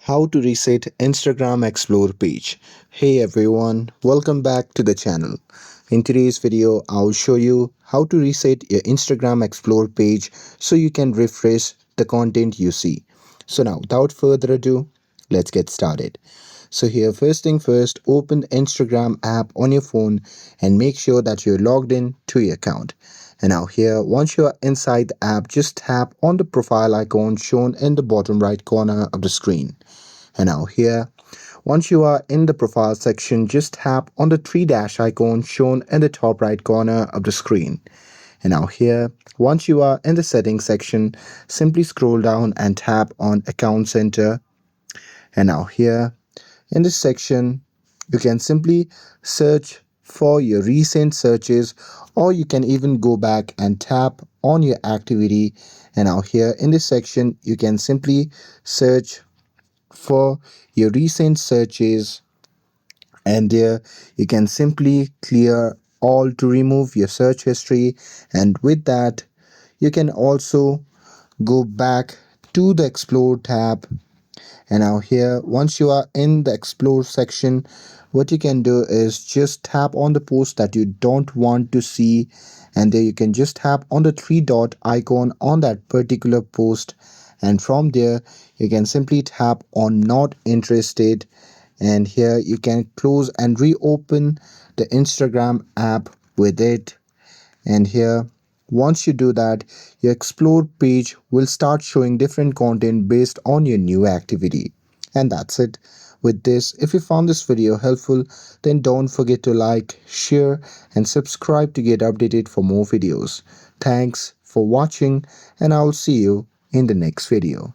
How to reset Instagram Explore page. Hey everyone, welcome back to the channel. In today's video, I'll show you how to reset your Instagram Explore page so you can refresh the content you see. So now, without further ado, let's get started. So here, first thing first, open the Instagram app on your phone and make sure that you're logged in to your account. And now here, once you're inside the app, just tap on the profile icon shown in the bottom right corner of the screen. And now here, once you are in the profile section, just tap on the three dash icon shown in the top right corner of the screen. And now here, once you are in the settings section, simply scroll down and tap on account center. And now here, in this section, you can simply search for your recent searches, or you can even go back and tap on your activity. And now here in this section, you can simply search for your recent searches, and there you can simply clear all to remove your search history. And with that, you can also go back to the explore tab. And now here, once you are in the explore section, what you can do is just tap on the post that you don't want to see, and there you can just tap on the three dot icon on that particular post, and from there you can simply tap on not interested, and here you can close and reopen the Instagram app with it. And here, once you do that, your explore page will start showing different content based on your new activity. And that's it. With this, if you found this video helpful, then don't forget to like, share, and subscribe to get updated for more videos. Thanks for watching, and I'll see you in the next video.